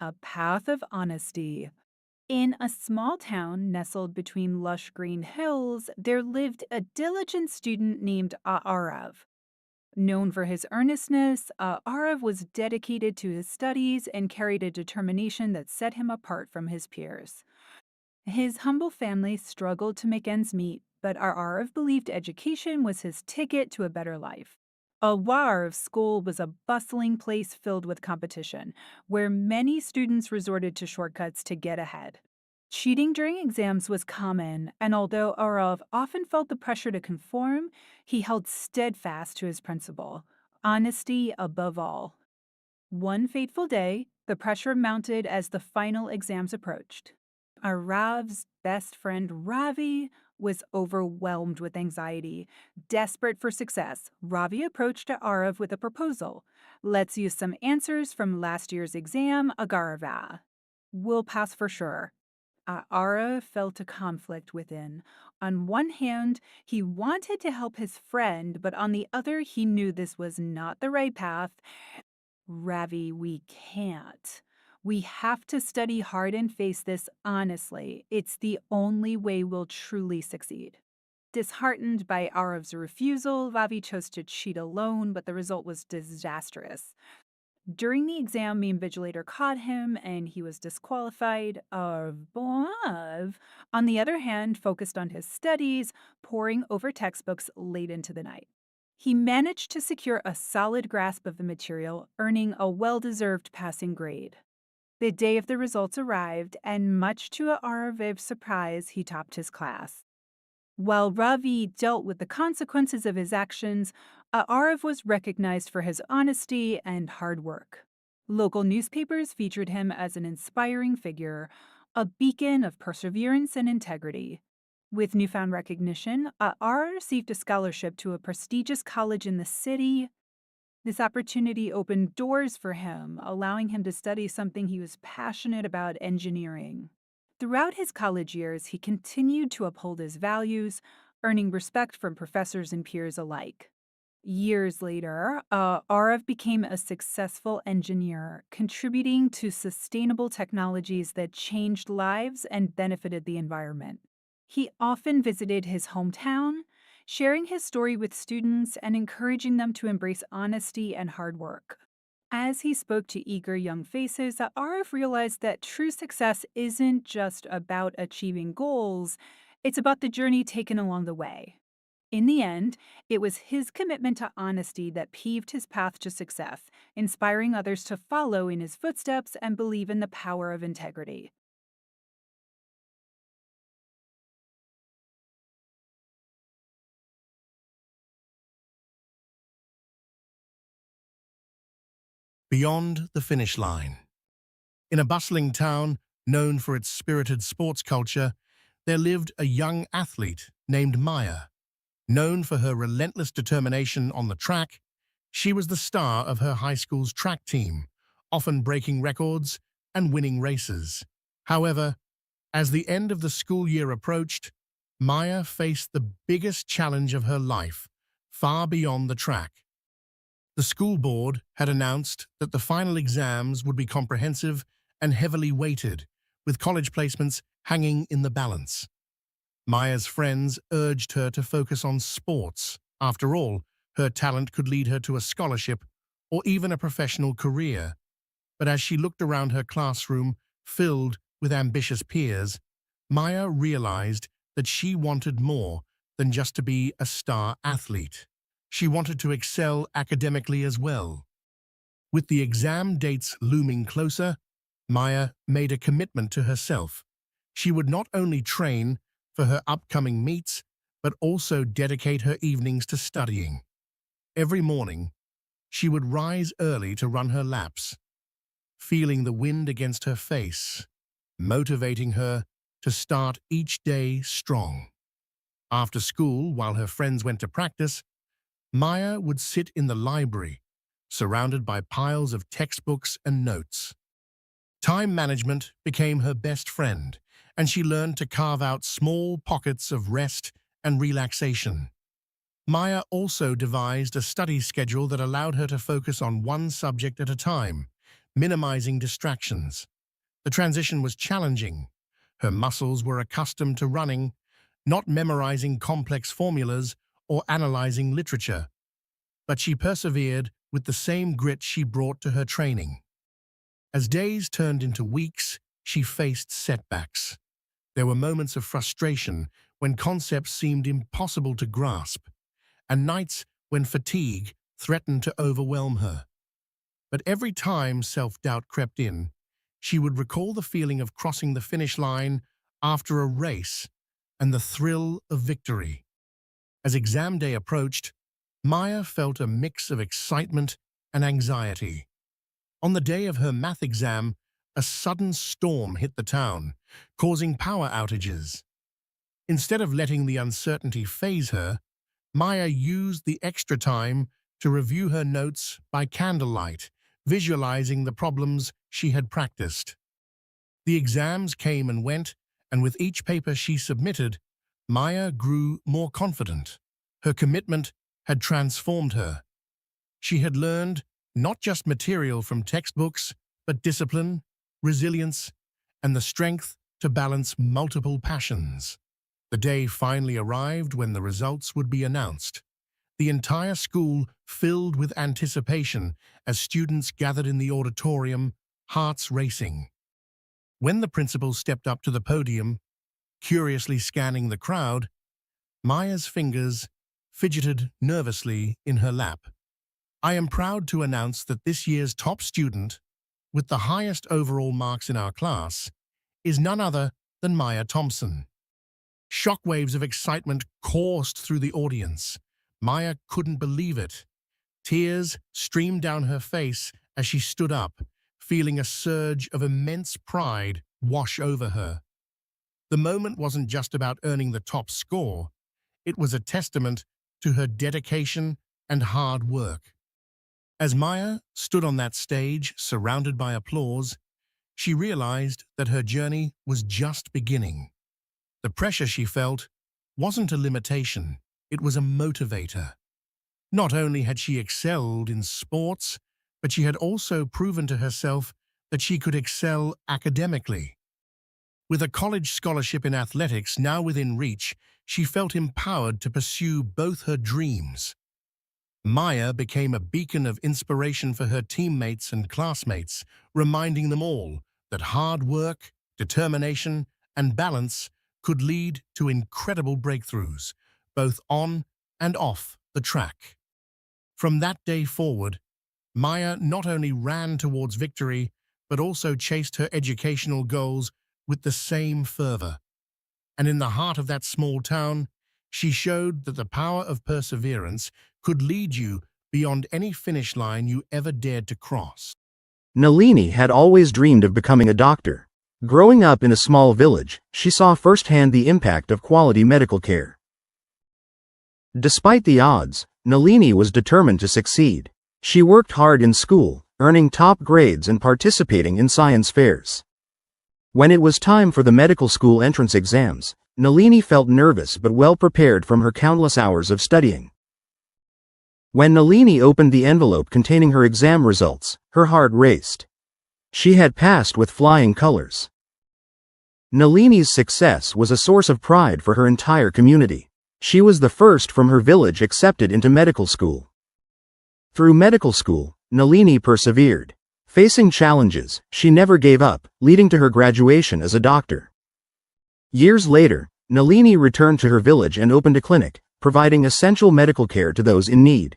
A path of honesty. In a small town nestled between lush green hills, there lived a diligent student named Arav. Known for his earnestness, Arav was dedicated to his studies and carried a determination that set him apart from his peers. His humble family struggled to make ends meet, but Arav believed education was his ticket to a better life. Awar's school was a bustling place filled with competition, where many students resorted to shortcuts to get ahead. Cheating during exams was common, and although Arav often felt the pressure to conform, he held steadfast to his principle honesty above all. One fateful day, the pressure mounted as the final exams approached. Arav's best friend Ravi was overwhelmed with anxiety. Desperate for success, Ravi approached Arav with a proposal. Let's use some answers from last year's exam, Agarava. We'll pass for sure. Arav felt a conflict within. On one hand, he wanted to help his friend, but on the other, he knew this was not the right path. Ravi, we can't. We have to study hard and face this honestly. It's the only way we'll truly succeed. Disheartened by Arav's refusal, Ravi chose to cheat alone, but the result was disastrous. During the exam, the invigilator caught him and he was disqualified. Arav, on the other hand, focused on his studies, poring over textbooks late into the night. He managed to secure a solid grasp of the material, earning a well-deserved passing grade. The day of the results arrived, and much to Arav's surprise, he topped his class. While Ravi dealt with the consequences of his actions, Arav was recognized for his honesty and hard work. Local newspapers featured him as an inspiring figure, a beacon of perseverance and integrity. With newfound recognition, Arav received a scholarship to a prestigious college in the city. This opportunity opened doors for him, allowing him to study something he was passionate about, engineering. Throughout his college years, he continued to uphold his values, earning respect from professors and peers alike. Years later, Arav became a successful engineer, contributing to sustainable technologies that changed lives and benefited the environment. He often visited his hometown, sharing his story with students and encouraging them to embrace honesty and hard work. As he spoke to eager young faces, Arav realized that true success isn't just about achieving goals, it's about the journey taken along the way. In the end, it was his commitment to honesty that paved his path to success, inspiring others to follow in his footsteps and believe in the power of integrity. Beyond the finish line. In a bustling town known for its spirited sports culture, there lived a young athlete named Maya. Known for her relentless determination on the track, she was the star of her high school's track team, often breaking records and winning races. However, as the end of the school year approached, Maya faced the biggest challenge of her life, far beyond the track. The school board had announced that the final exams would be comprehensive and heavily weighted, with college placements hanging in the balance. Maya's friends urged her to focus on sports. After all, her talent could lead her to a scholarship or even a professional career. But as she looked around her classroom, filled with ambitious peers, Maya realized that she wanted more than just to be a star athlete. She wanted to excel academically as well. With the exam dates looming closer, Maya made a commitment to herself. She would not only train for her upcoming meets, but also dedicate her evenings to studying. Every morning, she would rise early to run her laps, feeling the wind against her face, motivating her to start each day strong. After school, while her friends went to practice, Maya would sit in the library, surrounded by piles of textbooks and notes. Time management became her best friend, and she learned to carve out small pockets of rest and relaxation. Maya also devised a study schedule that allowed her to focus on one subject at a time, minimizing distractions. The transition was challenging. Her muscles were accustomed to running, not memorizing complex formulas or analyzing literature. But she persevered with the same grit she brought to her training. As days turned into weeks, she faced setbacks. There were moments of frustration when concepts seemed impossible to grasp, and nights when fatigue threatened to overwhelm her. But every time self-doubt crept in, she would recall the feeling of crossing the finish line after a race and the thrill of victory. As exam day approached, Maya felt a mix of excitement and anxiety. On the day of her math exam, a sudden storm hit the town, causing power outages. Instead of letting the uncertainty faze her, Maya used the extra time to review her notes by candlelight, visualizing the problems she had practiced. The exams came and went, and with each paper she submitted, Maya grew more confident. Her commitment had transformed her. She had learned not just material from textbooks, but discipline, resilience, and the strength to balance multiple passions. The day finally arrived when the results would be announced. The entire school filled with anticipation as students gathered in the auditorium, hearts racing. When the principal stepped up to the podium, curiously scanning the crowd, Maya's fingers fidgeted nervously in her lap. I am proud to announce that this year's top student, with the highest overall marks in our class, is none other than Maya Thompson. Shockwaves of excitement coursed through the audience. Maya couldn't believe it. Tears streamed down her face as she stood up, feeling a surge of immense pride wash over her. The moment wasn't just about earning the top score. It was a testament to her dedication and hard work. As Maya stood on that stage, surrounded by applause, she realized that her journey was just beginning. The pressure she felt wasn't a limitation, it was a motivator. Not only had she excelled in sports, but she had also proven to herself that she could excel academically. With a college scholarship in athletics now within reach, she felt empowered to pursue both her dreams. Maya became a beacon of inspiration for her teammates and classmates, reminding them all that hard work, determination, and balance could lead to incredible breakthroughs, both on and off the track. From that day forward, Maya not only ran towards victory, but also chased her educational goals with the same fervor. And in the heart of that small town, she showed that the power of perseverance could lead you beyond any finish line you ever dared to cross. Nalini had always dreamed of becoming a doctor. Growing up in a small village, she saw firsthand the impact of quality medical care. Despite the odds, Nalini was determined to succeed. She worked hard in school, earning top grades and participating in science fairs. When it was time for the medical school entrance exams, Nalini felt nervous but well prepared from her countless hours of studying. When Nalini opened the envelope containing her exam results, her heart raced. She had passed with flying colors. Nalini's success was a source of pride for her entire community. She was the first from her village accepted into medical school. Through medical school, Nalini persevered. Facing challenges, she never gave up, leading to her graduation as a doctor. Years later, Nalini returned to her village and opened a clinic, providing essential medical care to those in need.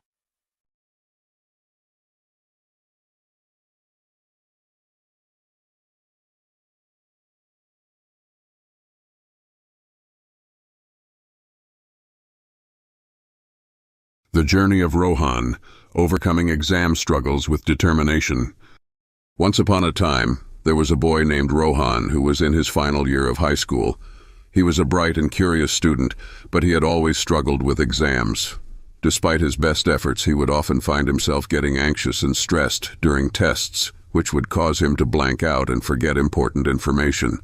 The journey of Rohan, overcoming exam struggles with determination. Once upon a time, there was a boy named Rohan who was in his final year of high school. He was a bright and curious student, but he had always struggled with exams. Despite his best efforts, he would often find himself getting anxious and stressed during tests, which would cause him to blank out and forget important information.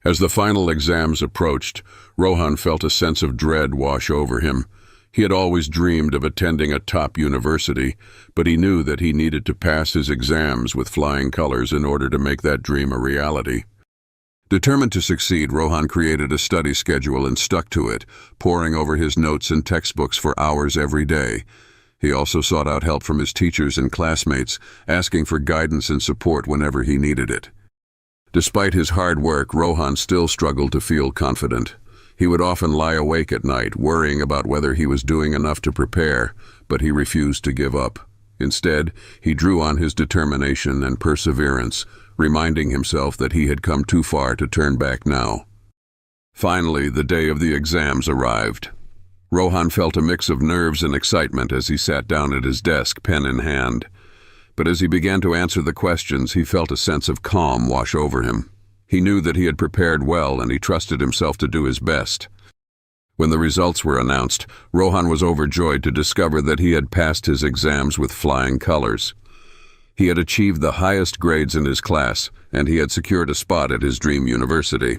As the final exams approached, Rohan felt a sense of dread wash over him. He had always dreamed of attending a top university, but he knew that he needed to pass his exams with flying colors in order to make that dream a reality. Determined to succeed, Rohan created a study schedule and stuck to it, poring over his notes and textbooks for hours every day. He also sought out help from his teachers and classmates, asking for guidance and support whenever he needed it. Despite his hard work, Rohan still struggled to feel confident. He would often lie awake at night, worrying about whether he was doing enough to prepare, but he refused to give up. Instead, he drew on his determination and perseverance, reminding himself that he had come too far to turn back now. Finally, the day of the exams arrived. Rohan felt a mix of nerves and excitement as he sat down at his desk, pen in hand. But as he began to answer the questions, he felt a sense of calm wash over him. He knew that he had prepared well, and he trusted himself to do his best. When the results were announced, Rohan was overjoyed to discover that he had passed his exams with flying colors. He had achieved the highest grades in his class, and he had secured a spot at his dream university.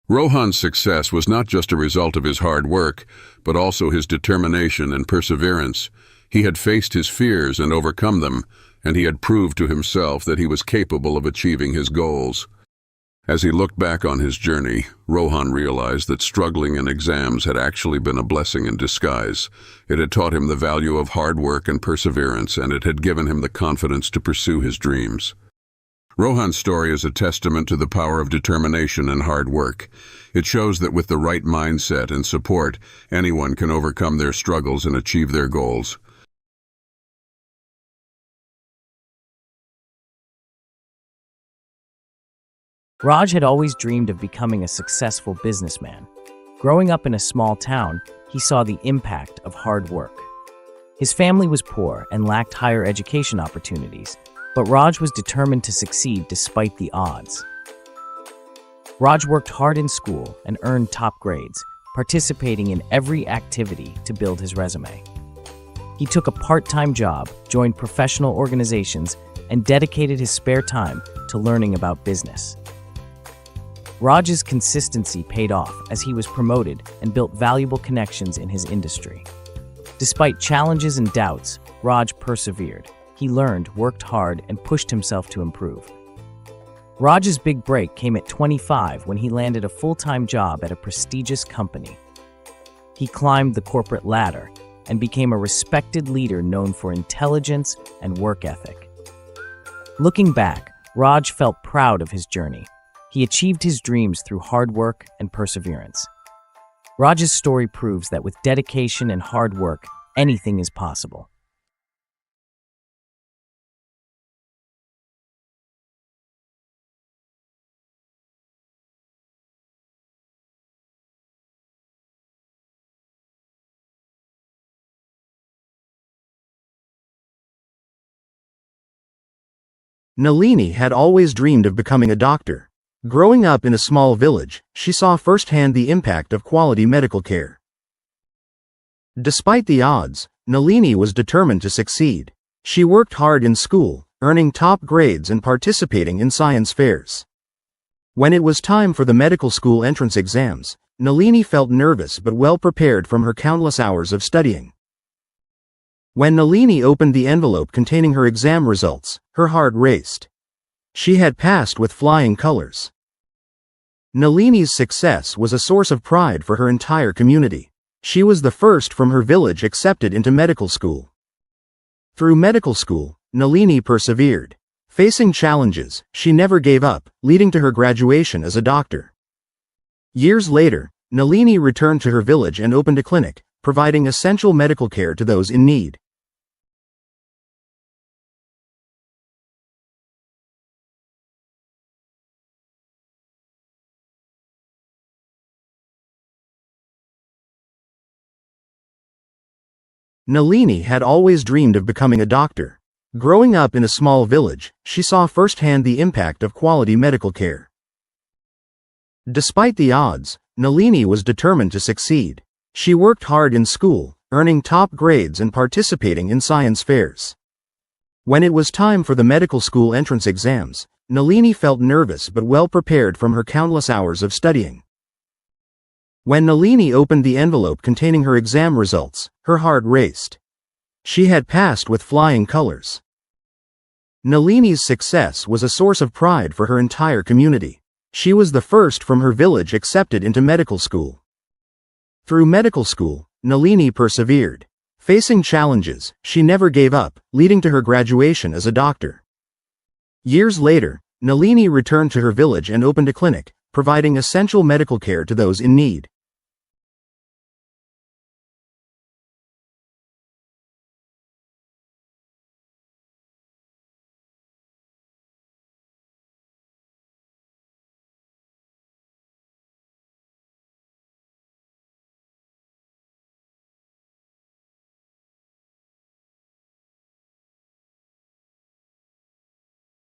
Rohan's success was not just a result of his hard work, but also his determination and perseverance. He had faced his fears and overcome them, and he had proved to himself that he was capable of achieving his goals. As he looked back on his journey, Rohan realized that struggling in exams had actually been a blessing in disguise. It had taught him the value of hard work and perseverance, and it had given him the confidence to pursue his dreams. Rohan's story is a testament to the power of determination and hard work. It shows that with the right mindset and support, anyone can overcome their struggles and achieve their goals. Raj had always dreamed of becoming a successful businessman. Growing up in a small town, he saw the impact of hard work. His family was poor and lacked higher education opportunities, but Raj was determined to succeed despite the odds. Raj worked hard in school and earned top grades, participating in every activity to build his resume. He took a part-time job, joined professional organizations, and dedicated his spare time to learning about business. Raj's consistency paid off as he was promoted and built valuable connections in his industry. Despite challenges and doubts, Raj persevered. He learned, worked hard, and pushed himself to improve. Raj's big break came at 25 when he landed a full-time job at a prestigious company. He climbed the corporate ladder and became a respected leader known for intelligence and work ethic. Looking back, Raj felt proud of his journey. He achieved his dreams through hard work and perseverance. Raj's story proves that with dedication and hard work, anything is possible. Nalini had always dreamed of becoming a doctor. Growing up in a small village, she saw firsthand the impact of quality medical care. Despite the odds, Nalini was determined to succeed. She worked hard in school, earning top grades and participating in science fairs. When it was time for the medical school entrance exams, Nalini felt nervous but well prepared from her countless hours of studying. When Nalini opened the envelope containing her exam results, her heart raced. She had passed with flying colors. Nalini's success was a source of pride for her entire community. She was the first from her village accepted into medical school. Through medical school, Nalini persevered. Facing challenges, she never gave up, leading to her graduation as a doctor. Years later, Nalini returned to her village and opened a clinic, providing essential medical care to those in need. Nalini had always dreamed of becoming a doctor. Growing up in a small village, she saw firsthand the impact of quality medical care. Despite the odds, Nalini was determined to succeed. She worked hard in school, earning top grades and participating in science fairs. When it was time for the medical school entrance exams, Nalini felt nervous but well prepared from her countless hours of studying. When Nalini opened the envelope containing her exam results, her heart raced. She had passed with flying colors. Nalini's success was a source of pride for her entire community. She was the first from her village accepted into medical school. Through medical school, Nalini persevered. Facing challenges, she never gave up, leading to her graduation as a doctor. Years later, Nalini returned to her village and opened a clinic, providing essential medical care to those in need.